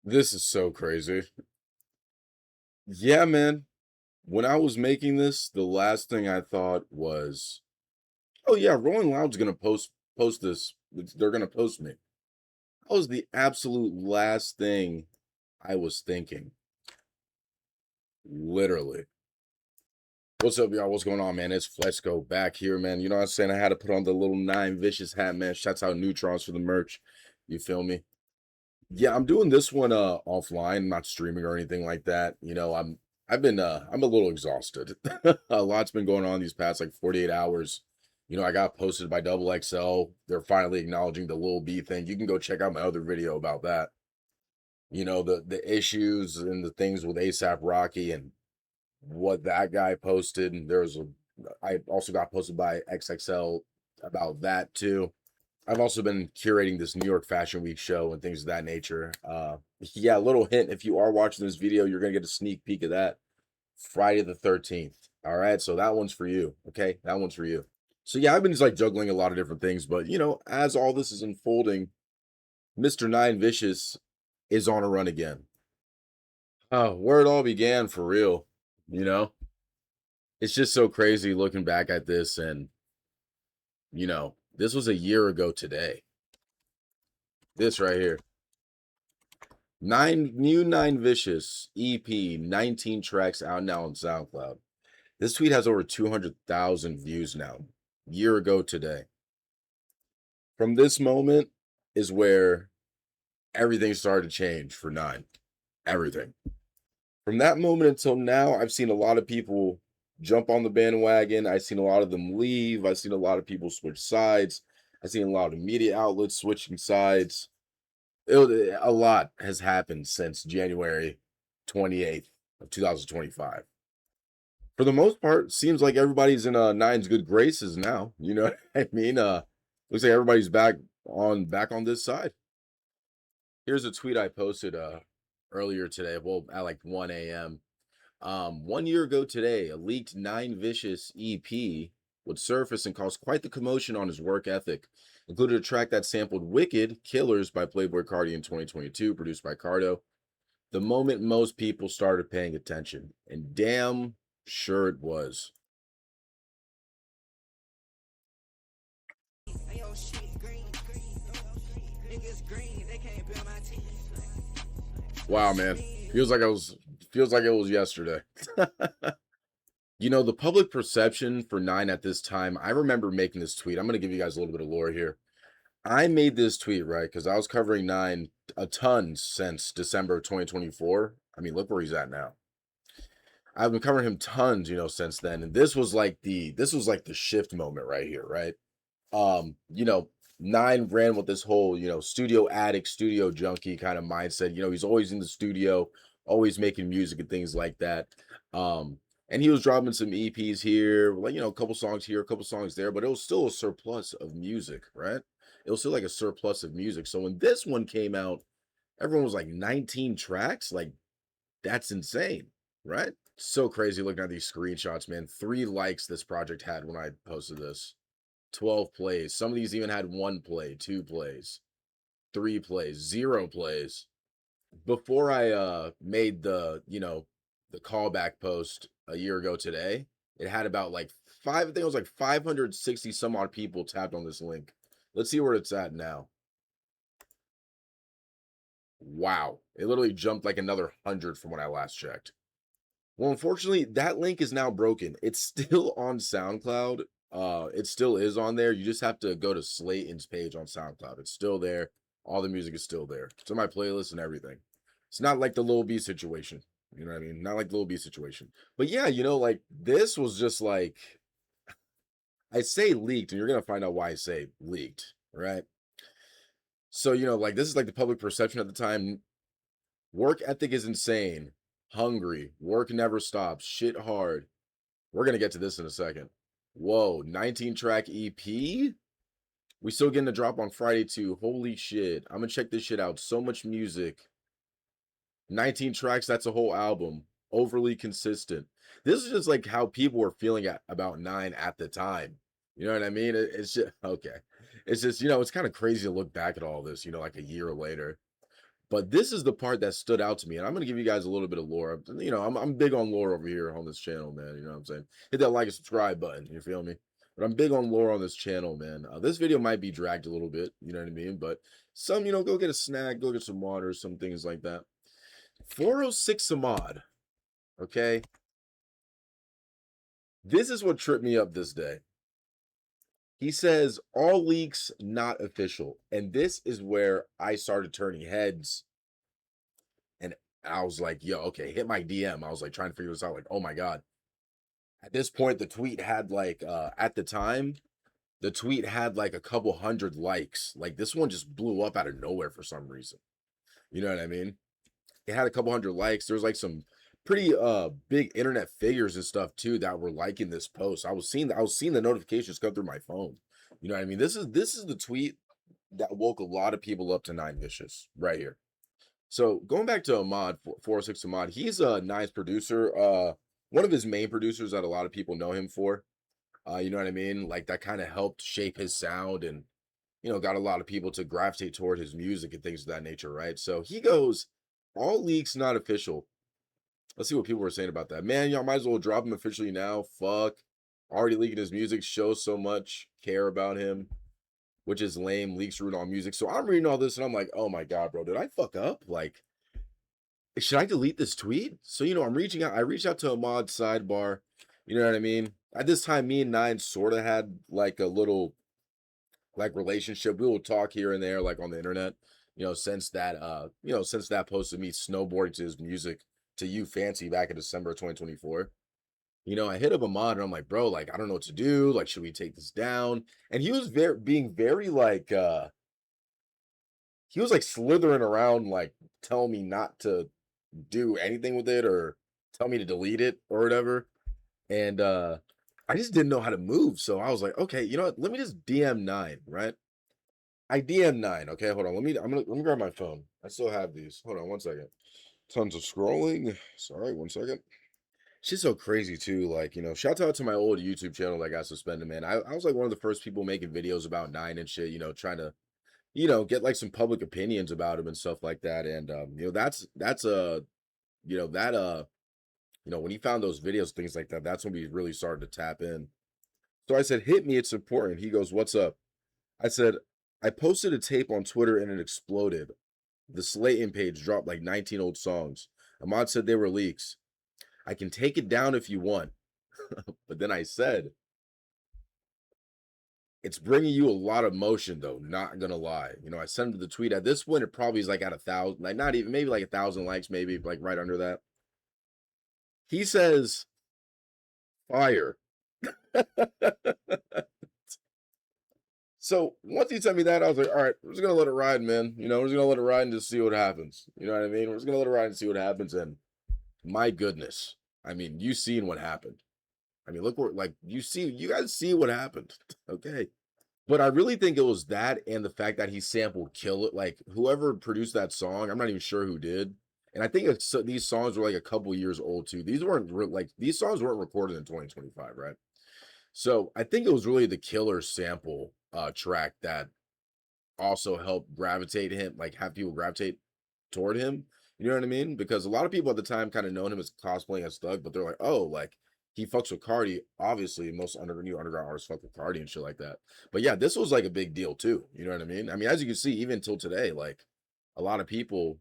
This is so crazy. Yeah, man. When I was making this, the last thing I thought was, "Oh yeah, Rolling Loud's gonna post this. They're gonna post me." That was the absolute last thing I was thinking. Literally. What's up, y'all? What's going on, man? It's Flexxico back here, man. You know what I'm saying? I had to put on the little Nine Vicious hat, man. Shouts out Neutrons for the merch. You feel me? Yeah, I'm doing this one offline, not streaming or anything like that. I'm a little exhausted. A lot's been going on these past like 48 hours. I got posted by Double XL. They're finally acknowledging the Lil B thing. You can go check out my other video about that. The issues and the things with ASAP Rocky and what that guy posted. And I also got posted by XXL about that too. I've also been curating this New York Fashion Week show and things of that nature. Yeah, a little hint, if you are watching this video, you're gonna get a sneak peek of that Friday the 13th. All right, so that one's for you. Okay, that one's for you. So yeah, I've been just like juggling a lot of different things, but as all this is unfolding, Mr. Nine Vicious is on a run again. Oh, where it all began for real, you know? It's just so crazy looking back at this and this was a year ago today. This right here. Nine Vicious EP, 19 tracks out now on SoundCloud. This tweet has over 200,000 views now. Year ago today. From this moment is where everything started to change for Nine. Everything. From that moment until now, I've seen a lot of people jump on the bandwagon. I've seen a lot of them leave. I've seen a lot of people switch sides. I've seen a lot of media outlets switching sides. A lot has happened since January 28th of 2025. For the most part, seems like everybody's in Nine's good graces now. You know what I mean? Looks like everybody's back on this side. Here's a tweet I posted earlier today, well, at like 1 a.m. 1 year ago today, a leaked Nine Vicious EP would surface and cause quite the commotion on his work ethic. Included a track that sampled Wicked Killers by Playboi Carti in 2022, produced by Cardo. The moment most people started paying attention, and damn sure it was. Wow, man. Feels like it was yesterday. The public perception for Nine at this time, I remember making this tweet. I'm going to give you guys a little bit of lore here. I made this tweet, right? Because I was covering Nine a ton since December of 2024. I mean, look where he's at now. I've been covering him tons, since then. And this was like the shift moment right here, right? Nine ran with this whole, studio addict, studio junkie kind of mindset. He's always in the studio, always making music and things like that. And he was dropping some EPs here, like, a couple songs here, a couple songs there, but it was still a surplus of music, right? It was still like a surplus of music. So when this one came out, everyone was like 19 tracks. Like, that's insane, right? So crazy looking at these screenshots, man. 3 likes this project had when I posted this. 12 plays. Some of these even had 1 play, 2 plays, 3 plays, 0 plays. Before I made the callback post a year ago today, it had about like I think it was like 560 some odd people tapped on this link. Let's see where it's at now. Wow. It literally jumped like another 100 from when I last checked. Well, unfortunately, that link is now broken. It's still on SoundCloud. It still is on there. You just have to go to Slayton's page on SoundCloud. It's still there. All the music is still there. It's on my playlist and everything. It's not like the Lil B situation. You know what I mean? Not like the Lil B situation. But yeah, like this was just like I say leaked, and you're gonna find out why I say leaked, right? So, like this is like the public perception at the time. Work ethic is insane. Hungry. Work never stops. Shit hard. We're gonna get to this in a second. Whoa, 19 track EP? We still getting a drop on Friday too. Holy shit. I'm gonna check this shit out. So much music. 19 tracks, that's a whole album. Overly consistent. This is just like how people were feeling about Nine at the time. You know what I mean? It's just okay. It's just, it's kind of crazy to look back at all this, like a year later. But this is the part that stood out to me, and I'm gonna give you guys a little bit of lore. You know, I'm big on lore over here on this channel, man. You know what I'm saying? Hit that like and subscribe button. You feel me? But I'm big on lore on this channel, man. This video might be dragged a little bit. You know what I mean? But some, you know, go get a snack, go get some water, some things like that. 406 Ahmad. Okay. This is what tripped me up this day. He says, all leaks not official. And this is where I started turning heads. And I was like, yo, okay, hit my DM. I was like trying to figure this out. Like, oh my God. At this point, the tweet had like, at the time, the tweet had like a couple hundred likes. Like this one just blew up out of nowhere for some reason. You know what I mean? It had a couple hundred likes. There's like some pretty big internet figures and stuff too that were liking this post. I was seeing the notifications come through my phone. You know what I mean? This is the tweet that woke a lot of people up to Nine Vicious right here. So going back to Ahmad, 406 Ahmad, he's a nice producer. One of his main producers that a lot of people know him for. You know what I mean? Like that kind of helped shape his sound and, you know, got a lot of people to gravitate toward his music and things of that nature, right? So he goes, all leaks not official. Let's see what people were saying about that. Man, y'all might as well drop him officially now. Fuck. Already leaking his music, shows so much care about him, which is lame. Leaks ruin all music. So I'm reading all this and I'm like, oh my God, bro, did I fuck up? Like, should I delete this tweet? So, you know, I'm reaching out. I reached out to Ahmad's sidebar. You know what I mean? At this time, me and Nine sort of had like a little like relationship. We will talk here and there, like on the internet, you know, since that since that post of me snowboarding to his music to You Fancy back in December of 2024. You know, I hit up Ahmad and I'm like, bro, like, I don't know what to do. Like, should we take this down? And he was being very like he was like slithering around, like telling me not to do anything with it or tell me to delete it or whatever. And I just didn't know how to move. So I was like, okay, you know what? Let me just DM Nine, right? I DM Nine. Okay, hold on. Let me grab my phone. I still have these. Hold on one second. Tons of scrolling. Sorry, one second. She's so crazy too. Like, you know, shout out to my old YouTube channel that got suspended, man. I was like one of the first people making videos about Nine and shit, you know, trying to, you know, get like some public opinions about him and stuff like that. And you know, that's you know, that you know, when he found those videos, things like that, that's when we really started to tap in. So I said, hit me, it's important. He goes, what's up? I said, I posted a tape on Twitter and it exploded. The Slayton page dropped like 19 old songs. Ahmad said they were leaks. I can take it down if you want. But then I said, it's bringing you a lot of motion though, not gonna lie. You know, I sent him the tweet. At this point, it probably is like at 1,000, like not even, maybe like 1,000 likes, maybe like right under that. He says, fire. So once he sent me that, I was like, all right, we're just gonna let it ride, man. You know, we're just gonna let it ride and just see what happens. You know what I mean? We're just gonna let it ride and see what happens. And my goodness, I mean, you seen what happened. I mean, look where, like, you guys see what happened. Okay. But I really think it was that and the fact that he sampled Kill It. Like, whoever produced that song, I'm not even sure who did. And I think these songs were like a couple years old too. These weren't like, these songs weren't recorded in 2025, right? So I think it was really the Killer sample track that also helped gravitate him, like have people gravitate toward him. You know what I mean? Because a lot of people at the time kind of known him as cosplaying as Thug, but they're like, oh, like he fucks with Carti. Obviously, most new underground artists fuck with Carti and shit like that. But yeah, this was like a big deal too. You know what I mean? I mean, as you can see, even till today, like a lot of people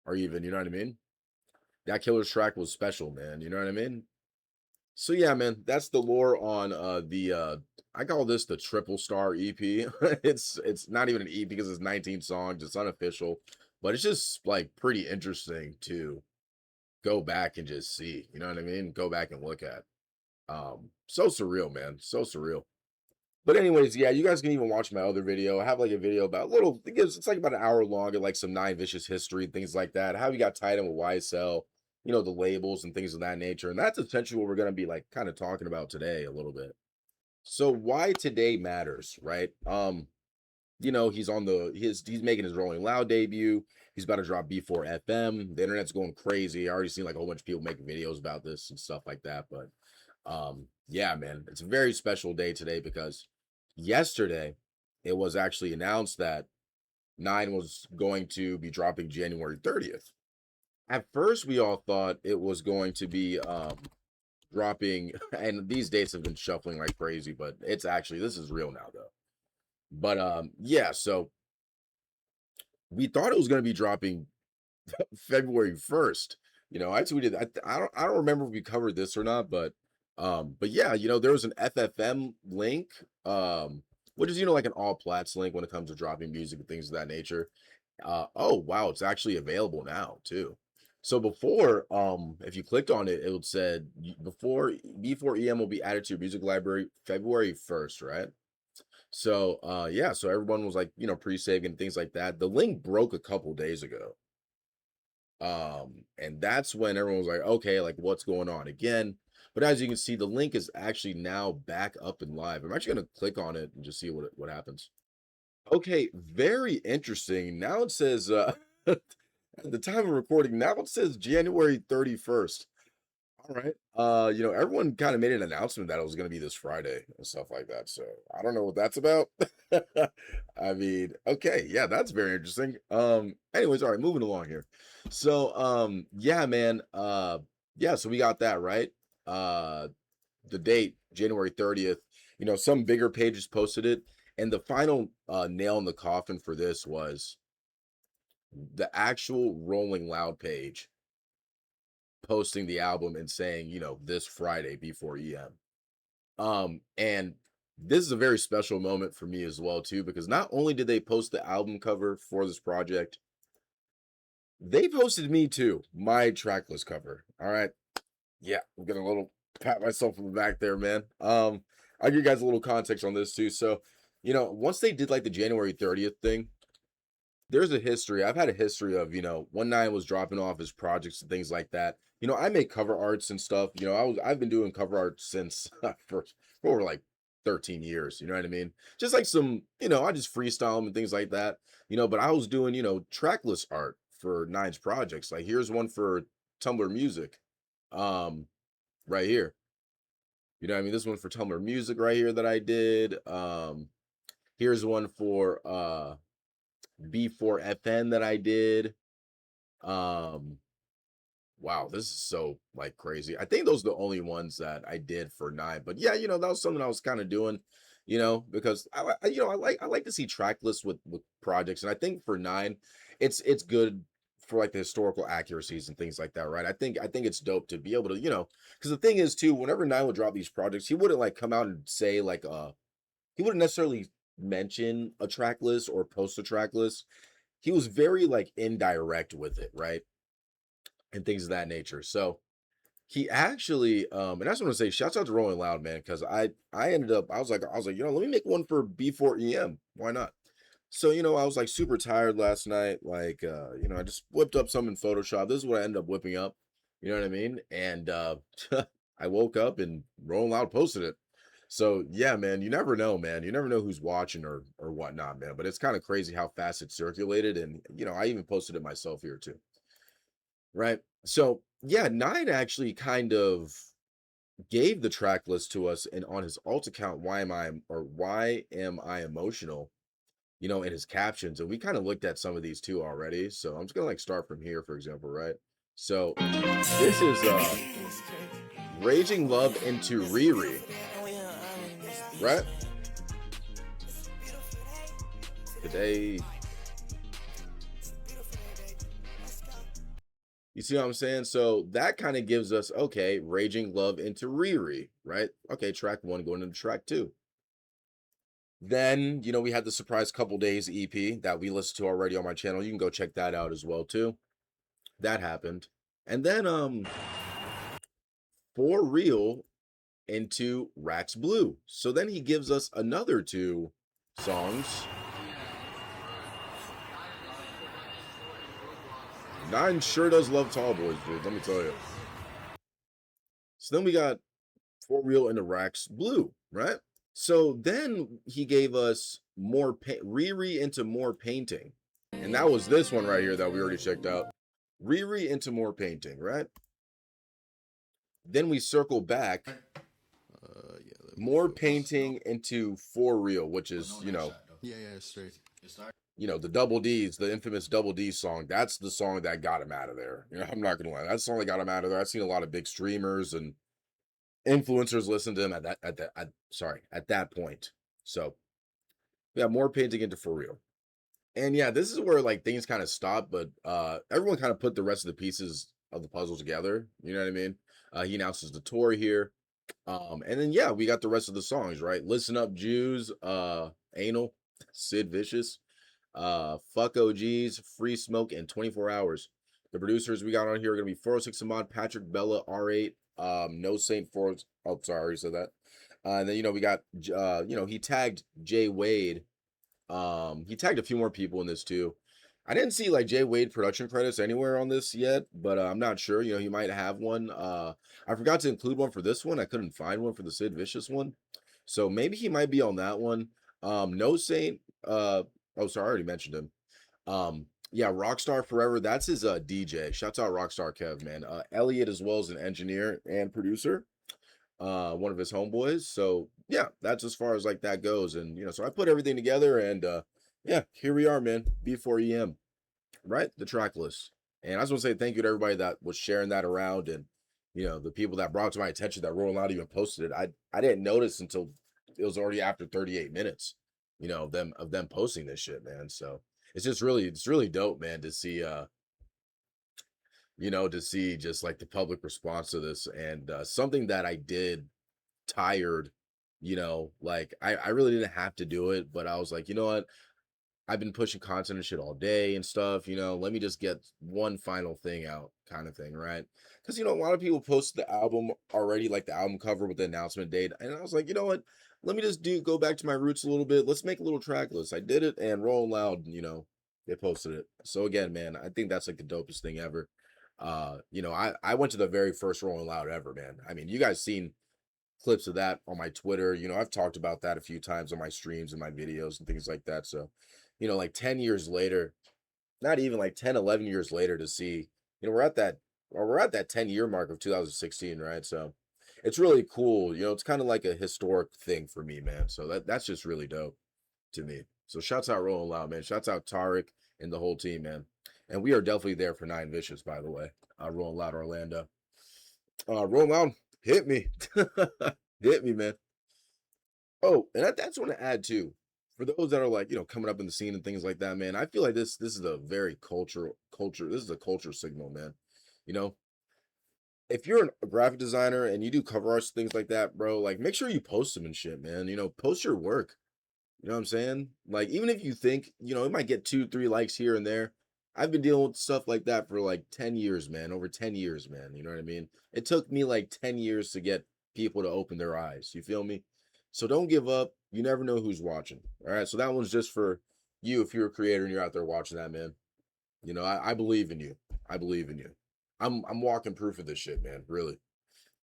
are even, you know what I mean? That Killer's track was special, man. You know what I mean? So yeah, man, that's the lore on the I call this the triple star EP. It's not even an EP because it's 19 songs, it's unofficial, but it's just like pretty interesting to go back and just see, you know what I mean? Go back and look at. So surreal, man. So surreal. But anyways, yeah, you guys can even watch my other video. I have like a video about little, it's like about an hour long and like some Nine Vicious history, things like that. How we got tied in with YSL, you know, the labels and things of that nature. And that's essentially what we're going to be like kind of talking about today a little bit. So why today matters, right? You know, he's making his Rolling Loud debut. He's about to drop B4FM. The internet's going crazy. I already seen like a whole bunch of people making videos about this and stuff like that. But yeah, man, it's a very special day today because yesterday it was actually announced that 9 was going to be dropping January 30th. At first, we all thought it was going to be dropping, and these dates have been shuffling like crazy, but it's actually, this is real now though. But yeah, so we thought it was going to be dropping February 1st. I tweeted, I don't remember if we covered this or not, but yeah, there was an FFM link, which is, like an all plats link when it comes to dropping music and things of that nature. Oh wow, it's actually available now too. So before, if you clicked on it, it would said before B4EM will be added to your music library February 1st, right? So yeah, so everyone was like, pre-saving and things like that. The link broke a couple days ago. And that's when everyone was like, okay, like what's going on again? But as you can see, the link is actually now back up and live. I'm actually gonna click on it and just see what happens. Okay, very interesting. Now it says at the time of recording, now it says January 31st. All right. Everyone kind of made an announcement that it was going to be this Friday and stuff like that. So I don't know what that's about. I mean, okay, yeah, that's very interesting. Anyways, all right, moving along here. So, yeah, man. Yeah, so we got that right. The date, January 30th. Some bigger pages posted it, and the final nail in the coffin for this was the actual Rolling Loud page posting the album and saying, this Friday B4EM. And this is a very special moment for me as well too, because not only did they post the album cover for this project, they posted me too, my tracklist cover. All right. Yeah, I'm getting a little pat myself on the back there, man. I'll give you guys a little context on this too. So, once they did like the January 30th thing, there's a history. I've had a history of, when Nine was dropping off his projects and things like that. I make cover arts and stuff. I've been doing cover art since for over like 13 years. You know what I mean? Just like some, I just freestyle them and things like that. But I was doing, tracklist art for Nine's projects. Like here's one for Tumblr Music, right here. You know what I mean? This one for Tumblr Music right here that I did. Here's one for B4FN that I did. Wow, this is so like crazy. I think those are the only ones that I did for Nine. But yeah, that was something I was kind of doing, because I like to see track lists with projects, and I think for Nine, it's good for like the historical accuracies and things like that, right? I think it's dope to be able to, because the thing is too, whenever Nine would drop these projects, he wouldn't like come out and say like he wouldn't necessarily mention a track list or post a track list. He was very like indirect with it, right? And things of that nature. So he actually, and that's what I'm gonna say. Shouts out to Rolling Loud, man, because I ended up I was like, let me make one for B4EM. Why not? So I was like super tired last night. Like I just whipped up some in Photoshop. This is what I ended up whipping up. You know what I mean? And I woke up and Rolling Loud posted it. So yeah, man, you never know, man. You never know who's watching or whatnot, man. But it's kind of crazy how fast it circulated, and I even posted it myself here too. Right. So yeah, Nine actually kind of gave the track list to us and on his alt account, why am I emotional, in his captions. And we kind of looked at some of these too already. So I'm just gonna like start from here, for example, right? So this is Raging Love into Riri. Right? Today. You see what I'm saying? So that kind of gives us, okay, Raging Love into Riri, right? Okay, track 1 going into track 2. Then, we had the Surprise Couple Days EP that we listened to already on my channel. You can go check that out as well too. That happened. And then For Real into Rax Blue. So then he gives us another 2 songs. Nine sure does love tall boys, dude. Let me tell you. So then we got For Real into Rax Blue, right? So then he gave us more Riri into More Painting. And that was this one right here that we already checked out. Riri into More Painting, right? Then we circle back. More Painting into For Real, which is, Yeah, straight. you know, the Double D's, the infamous Double D song. That's the song that got him out of there. You know, I'm not gonna lie. That's the song that got him out of there. I've seen a lot of big streamers and influencers listen to him at that point. So yeah, more painting into For Real. And yeah, this is where like things kind of stop, but everyone kind of put the rest of the pieces of the puzzle together. You know what I mean? He announces the tour here. And then yeah, we got the rest of the songs, right? Listen Up Jews, Anal, Sid Vicious, Fuck OGs, Free Smoke, and 24 Hours. The producers we got on here are gonna be 406 Ahmad, Patrick Bella, R8, No Saint 4. Oh, sorry, I already said that. And then you know, we got you know, he tagged Jay Wade. He tagged a few more people in this too. I didn't see like Jay Wade production credits anywhere on this yet, but I'm not sure. You know, he might have one. I forgot to include one for this one. I couldn't find one for the Sid Vicious one, so maybe he might be on that one. No Saint. Oh, sorry, I already mentioned him. Yeah, Rockstar Forever. That's his DJ. Shouts out Rockstar Kev, man. Elliot as well as an engineer and producer. One of his homeboys. So yeah, that's as far as like that goes. And you know, so I put everything together and yeah, here we are, man. B4EM, right? The track list. And I just want to say thank you to everybody that was sharing that around and you know, the people that brought to my attention that Rolling Out even posted it. I didn't notice until it was already after 38 minutes, you know, of them posting this shit, man. So it's really dope, man, to see you know, to see just like the public response to this and something that I did tired, you know, like I really didn't have to do it, but I was like, you know what? I've been pushing content and shit all day and stuff, you know, let me just get one final thing out kind of thing, right? Because, you know, a lot of people posted the album already, like the album cover with the announcement date. And I was like, you know what? Let me just go back to my roots a little bit. Let's make a little track list. I did it and Rolling Loud, you know, they posted it. So again, man, I think that's like the dopest thing ever. You know, I went to the very first Rolling Loud ever, man. I mean, you guys seen clips of that on my Twitter. You know, I've talked about that a few times on my streams and my videos and things like that. So, you know, like 10 years later, not even like 10, 11 years later to see, you know, we're at that 10-year mark of 2016, right? So it's really cool. You know, it's kind of like a historic thing for me, man. So that's just really dope to me. So shouts out Rolling Loud, man. Shouts out Tarek and the whole team, man. And we are definitely there for Nine Vicious, by the way. Rolling Loud Orlando. Rolling Loud, hit me. Hit me, man. Oh, and that's what to add too. For those that are like, you know, coming up in the scene and things like that, man, I feel like this is a very culture. This is a culture signal, man. You know, if you're a graphic designer and you do cover arts, things like that, bro, like make sure you post them and shit, man. You know, post your work. You know what I'm saying? Like, even if you think, you know, it might get 2, 3 likes here and there. I've been dealing with stuff like that for like 10 years, man. Over 10 years, man. You know what I mean? It took me like 10 years to get people to open their eyes. You feel me? So don't give up. You never know who's watching. All right. So that one's just for you if you're a creator and you're out there watching that, man. You know, I believe in you. I believe in you. I'm walking proof of this shit, man. Really.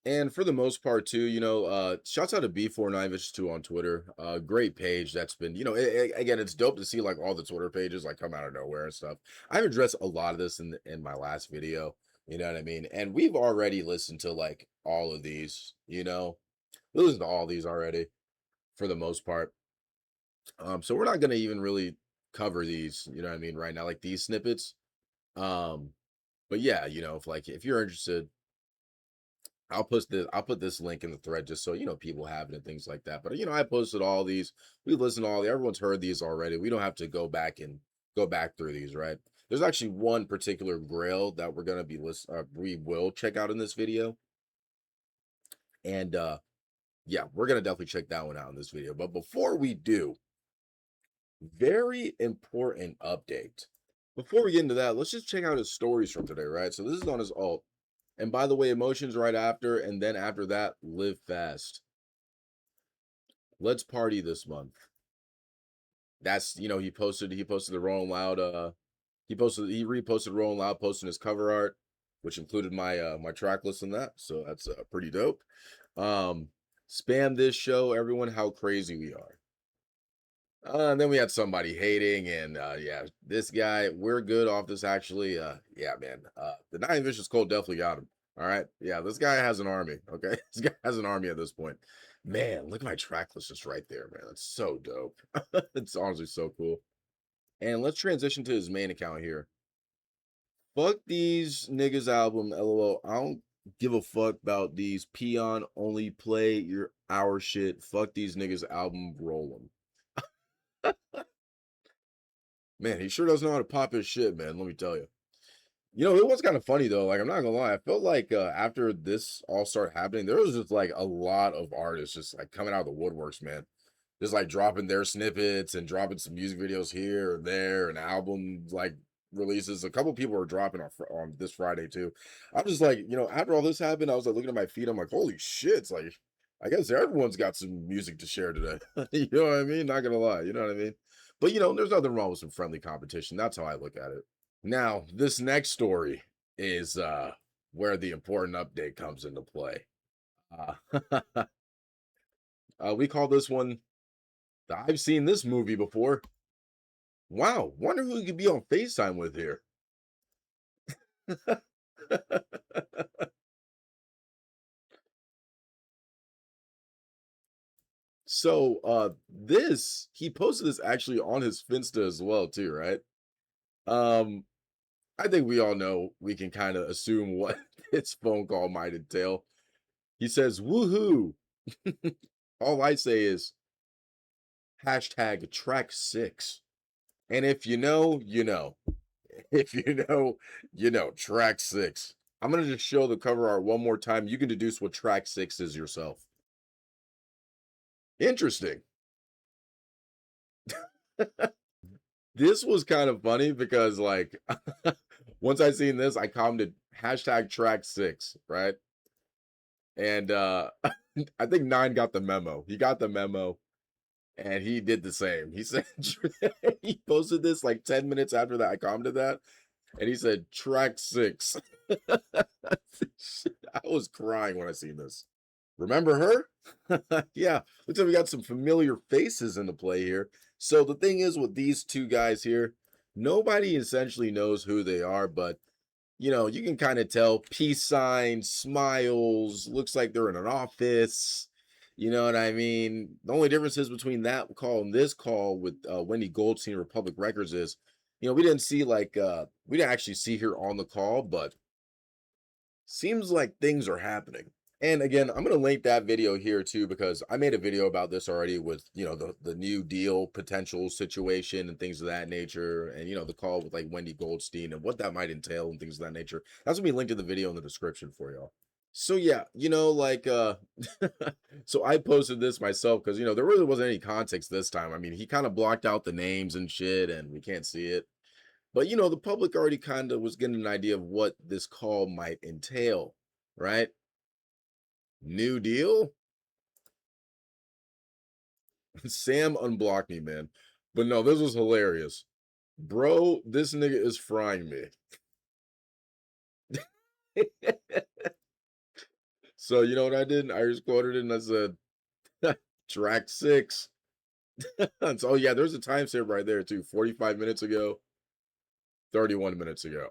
And for the most part too, you know, shouts out to B4EM too on Twitter. Great page that's been, you know, again, it's dope to see like all the Twitter pages like come out of nowhere and stuff. I've addressed a lot of this in my last video, you know what I mean? And we've already listened to like all of these, you know. We listened to all these already for the most part. So we're not gonna even really cover these, you know what I mean, right now, like these snippets. Um, but yeah, you know, if you're interested, I'll put this link in the thread just so you know people have it and things like that. But you know, I posted all these. We've listened to all the everyone's heard these already. We don't have to go back through these, right? There's actually one particular Grail that we're gonna be we will check out in this video. And yeah, we're gonna definitely check that one out in this video. But before we do, very important update. Before we get into that, let's just check out his stories from today, right? So this is on his alt. And by the way, emotions right after, and then after that, live fast. Let's party this month. That's, you know, he posted the Rolling Loud, he reposted Rolling Loud posting his cover art, which included my my track list in that. So that's pretty dope. Spam this show, everyone, how crazy we are. And then we had somebody hating, and yeah, this guy, we're good off this actually. Yeah, man. The Nine Vicious Cold definitely got him. All right. Yeah, this guy has an army. Okay. This guy has an army at this point. Man, look at my track list just right there, man. That's so dope. It's honestly so cool. And let's transition to his main account here. Fuck these niggas album, lol. I don't give a fuck about these peon only play your our shit. Fuck these niggas album, roll 'em. Man, he sure does know how to pop his shit, man. Let me tell you. It was kind of funny though. Like, I'm not gonna lie, I felt like after this all started happening, there was just like a lot of artists just like coming out of the woodworks, man. Just like dropping their snippets and dropping some music videos here or there and album like releases. A couple people were dropping on this Friday too. I'm just like, after all this happened, I was like looking at my feed. I'm like, holy shit! It's like, I guess everyone's got some music to share today. You know what I mean? Not gonna lie, you know what I mean? But there's nothing wrong with some friendly competition. That's how I look at it. Now, this next story is where the important update comes into play. Uh, we call this one, I've seen this movie before. Wow, wonder who you could be on FaceTime with here. So he posted this actually on his Finsta as well, too, right? Um, I think we all know, we can kind of assume what this phone call might entail. He says, woohoo. All I say is hashtag track 6. And if you know, you know. If you know, you know, track 6. I'm gonna just show the cover art one more time. You can deduce what track 6 is yourself. Interesting. This was kind of funny because like once I seen this, I commented hashtag track 6, right? And I think Nine got the memo. He got the memo and he did the same. He said he posted this like 10 minutes after that I commented that, and he said track 6. I was crying when I seen this. Remember her? Yeah, looks like we got some familiar faces in the play here. So the thing is with these two guys here, nobody essentially knows who they are, but you can kind of tell peace signs, smiles, looks like they're in an office. You know what I mean? The only difference is between that call and this call with Wendy Goldstein, Republic Records is, we didn't see like we didn't actually see her on the call, but seems like things are happening. And again, I'm gonna link that video here too because I made a video about this already with the new deal potential situation and things of that nature, and the call with like Wendy Goldstein and what that might entail and things of that nature. That's gonna be linked in the video in the description for y'all. So yeah, like so I posted this myself because there really wasn't any context this time. I mean, he kind of blocked out the names and shit and we can't see it. But the public already kind of was getting an idea of what this call might entail, right? New deal? Sam unblocked me, man. But no, this was hilarious. Bro, this nigga is frying me. So you know what I did? I just quoted it and I said, track 6. So yeah, there's a timestamp right there too. 45 minutes ago, 31 minutes ago.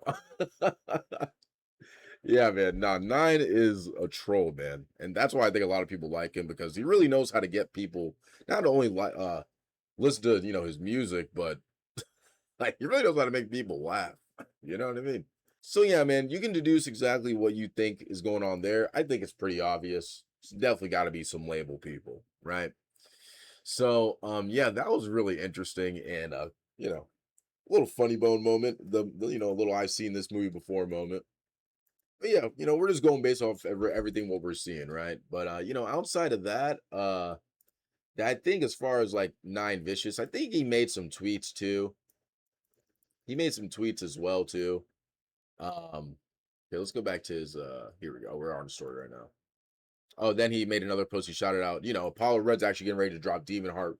Yeah, man. Nah, Nine is a troll, man. And that's why I think a lot of people like him because he really knows how to get people not only like listen to, his music, but like he really knows how to make people laugh. You know what I mean? So yeah, man, you can deduce exactly what you think is going on there. I think it's pretty obvious. It's definitely got to be some label people, right? So yeah, that was really interesting and a little funny bone moment. A little I've seen this movie before moment. But yeah, we're just going based off everything what we're seeing, right? But outside of that, I think as far as like Nine Vicious, I think he made some tweets too. He made some tweets as well too. Okay, let's go back to his here we go. We're on the story right now. Oh, then he made another post. He shouted out, Apollo Red's actually getting ready to drop Demon Heart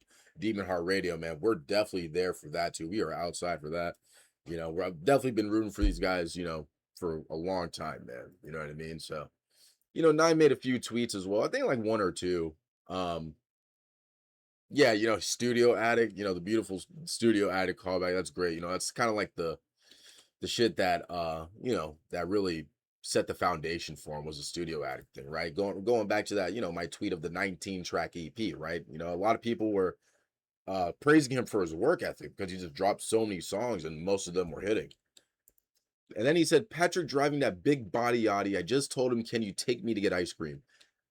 Radio, man. We're definitely there for that too. We are outside for that. I've definitely been rooting for these guys, for a long time, man. You know what I mean? So, Nine made a few tweets as well. I think like one or two. Um, yeah, Studio Addict, the beautiful Studio Addict callback. That's great. That's kind of like the shit that that really set the foundation for him was a Studio Addict thing, right? Going back to that, my tweet of the 19 track EP, right? A lot of people were praising him for his work ethic because he just dropped so many songs and most of them were hitting. And then he said, Patrick driving that big body yachty. I just told him, can you take me to get ice cream?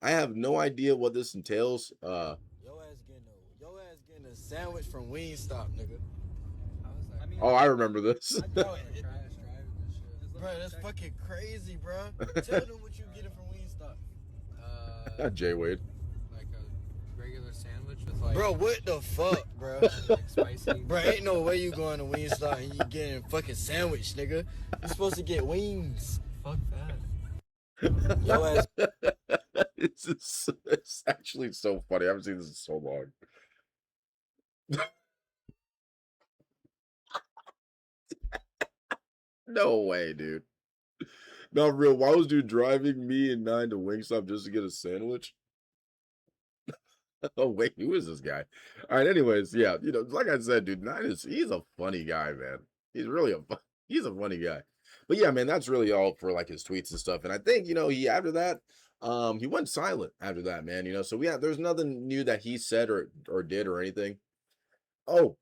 I have no idea what this entails. Your ass getting a sandwich from Wingstop, nigga. Oh, I remember this. Bro, that's fucking crazy, bro. Tell them what you getting from Wingstop. Jay Wade. Like a regular sandwich with like. Bro, what the fuck, bro? Like spicy. Bro, ain't no way you going to Wingstop and you getting a fucking sandwich, nigga. You supposed to get wings. Fuck that. Your ass. It's actually so funny. I haven't seen this in so long. No way, dude. Not real. Why was dude driving me and 9 to Wingstop just to get a sandwich? Oh wait, who is this guy? All right, anyways, yeah, you know, like I said, dude, 9 he's a funny guy, man. He's really he's a funny guy. But yeah, man, that's really all for like his tweets and stuff. And I think, you know, after that, he went silent after that, man. You know, so there's nothing new that he said or did or anything. Oh,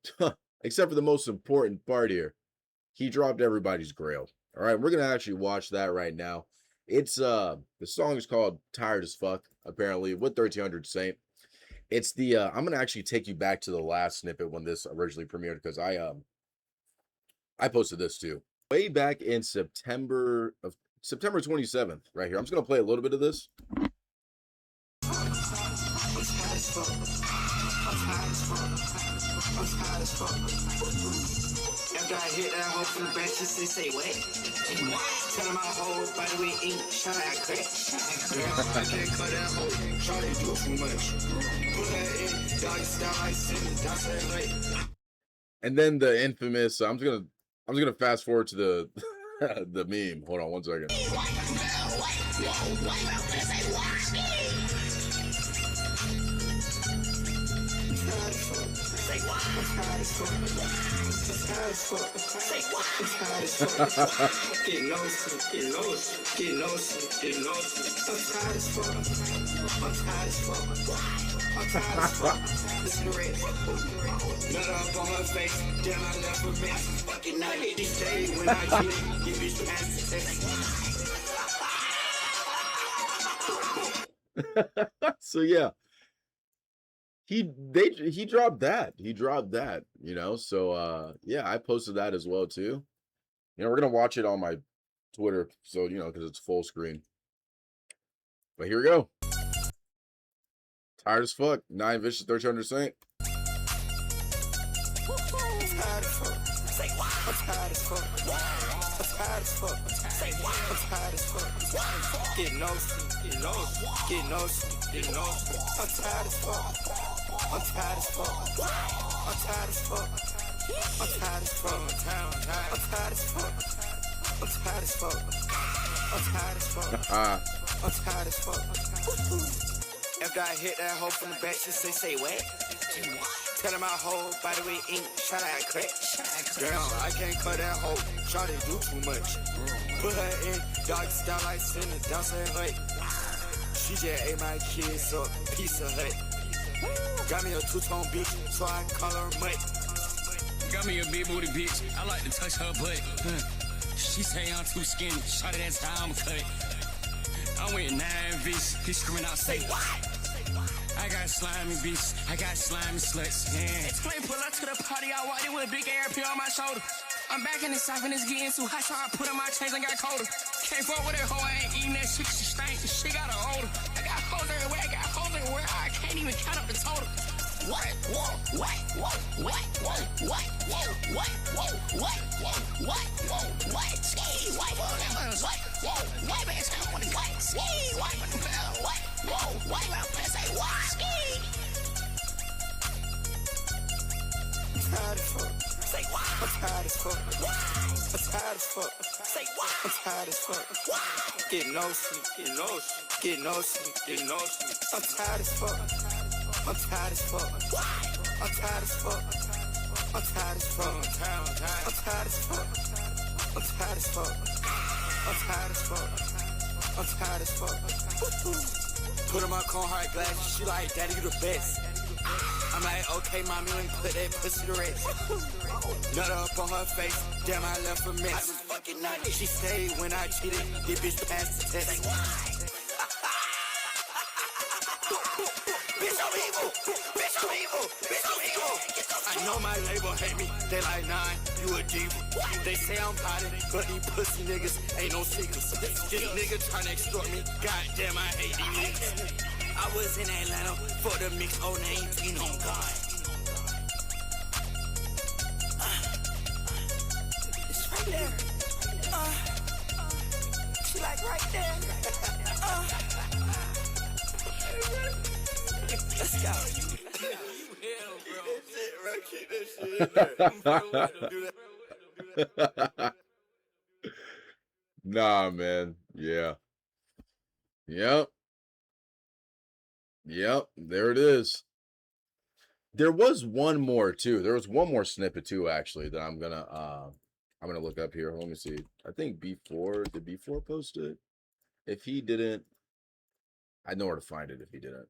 except for the most important part here. He dropped everybody's Grail. All right, we're gonna actually watch that right now. It's the song is called Tired as Fuck, apparently, with 1300 Saint. It's the I'm gonna actually take you back to the last snippet when this originally premiered, because I posted this too. Way back in September 27th, right here. I'm just gonna play a little bit of this. After I hit that hoe from the back, she say what? Tell him my whole body we eat, shot at crack. I can't cut that hoe, Charlie do too much. Put that in, dog style like sin, that's that way. And then the infamous, I'm just gonna fast forward to the the meme. Hold on one second. So yeah. He dropped that. He dropped that, you know. So yeah, I posted that as well too. You know, we're gonna watch it on my Twitter, so you know, because it's full screen. But here we go. Tired as fuck. 9 Vicious 1300 Saint. Get no sleep, get no sleep, get no sleep, get no sleep. I'm tired as fuck. I'm tired as fuck. I'm tired as fuck. I'm tired as fuck. I'm tired as fuck. I'm tired as fuck. I'm tired as fuck. I'm tired as fuck. After I hit that hoe from the back, she say what? Tell him my whole body we eat, shot at crack. Damn, I can't cut that hoe, Charlie do too much. Put her in, dog style like sin, dance her hut. She just ate my kids up, piece of hut. Got me a two-tone bitch, so I call her mutt. Got me a big booty bitch, I like to touch her butt. She say I'm too skinny, shawty that's how I'm cut. I went 9 V's, he screaming out, say what? I got slimy bitches, I got slimy sluts, yeah. Explain, pull up to the party, I walked in with a big ARP on my shoulder. I'm back in the south and it's getting too hot, so I put on my chains and got colder. Can't fuck with that hoe, I ain't eating that shit, she stank, she got her older. I got hoes everywhere, I got hoes everywhere, I can't even count up the total. What? Ski, what? Bitch, I wanna what? Ski, what? Say what? Ski. I'm tired as fuck. Say what? I'm tired as fuck. I'm tired as fuck. Say what? I'm tired as fuck. Get no sleep, get no sleep, get no sleep, get no sleep. I'm tired as fuck. I'm tired as fuck. I'm tired as fuck. I'm tired as fuck. I'm tired as fuck. I'm tired as fuck. I'm tired as fuck. I'm tired as fuck. Put on my cone hard glasses, she like, daddy, you the best. I'm like, okay, mommy, let me put that pussy to rest. Nut up on her face, damn, I left a mess. She stayed when I cheated, this bitch passed the test. Bitch, I'm evil. Bitch, I'm evil. Bitch, I'm evil. I know my label hate me. They like, nah, you a diva. They say I'm potted, but these pussy niggas ain't no secrets. This nigga tryna extort me. Goddamn, I hate these niggas. I was in Atlanta for the mix 019 on God. It's right there. She like right there. Let's go. Nah, man. Yeah. Yep. Yep. There it is. There was one more too. There was one more snippet too, actually, that I'm gonna look up here. Let me see. I think B4 did B4 post it? If he didn't, I know where to find it if he didn't.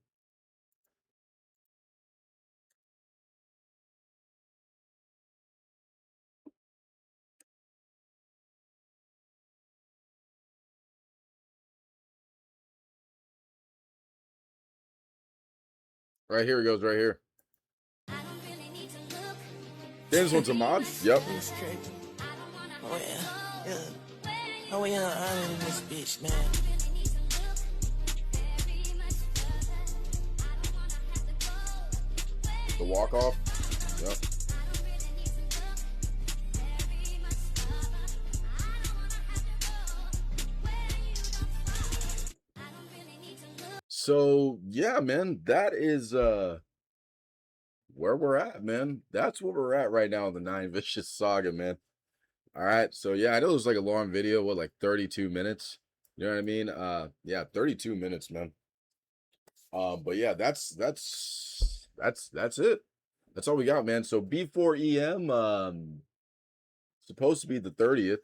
Right here it goes, right here. This one's a mod? Yep. Oh yeah. Oh yeah, I'm in this bitch, man. The walk off. Yep. So yeah, man, that is where we're at, man. That's where we're at right now in the Nine Vicious saga, man. All right. So yeah, I know it was like a long video, what, like 32 minutes. You know what I mean? Yeah, 32 minutes, man. But yeah, that's it. That's all we got, man. So B4EM, supposed to be the 30th,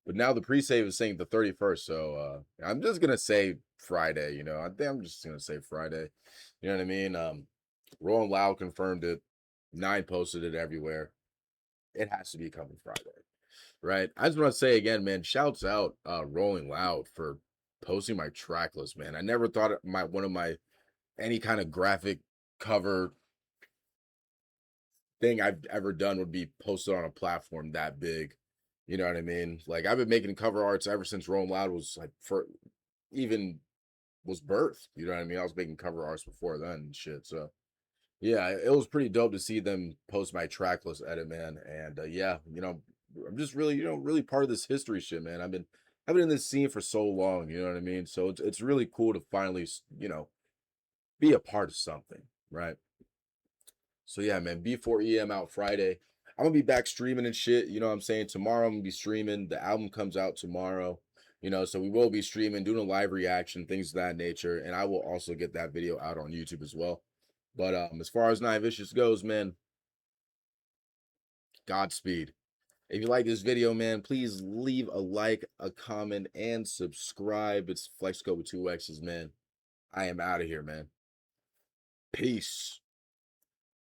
but now the pre-save is saying the 31st. So I'm just gonna say Friday, you know. I think I'm just gonna say Friday. You know what I mean? Rolling Loud confirmed it. 9 posted it everywhere. It has to be coming Friday. Right. I just want to say again, man, shouts out Rolling Loud for posting my track list, man. I never thought one of my any kind of graphic cover thing I've ever done would be posted on a platform that big. You know what I mean? Like, I've been making cover arts ever since Rolling Loud was like even was birthed. You know what I mean? I was making cover arts before then and shit. So yeah, it was pretty dope to see them post my track list edit, man. And yeah, you know, I'm just really, you know, really part of this history shit, man. I've been in this scene for so long, you know what I mean? So it's really cool to finally, you know, be a part of something, right? So yeah, man, B4EM out Friday. I'm gonna be back streaming and shit. You know what I'm saying? Tomorrow I'm gonna be streaming. The album comes out tomorrow. You know, so we will be streaming, doing a live reaction, things of that nature. And I will also get that video out on YouTube as well. But as far as Nine Vicious goes, man, Godspeed. If you like this video, man, please leave a like, a comment, and subscribe. It's Flexxico with 2 X's, man. I am out of here, man. Peace.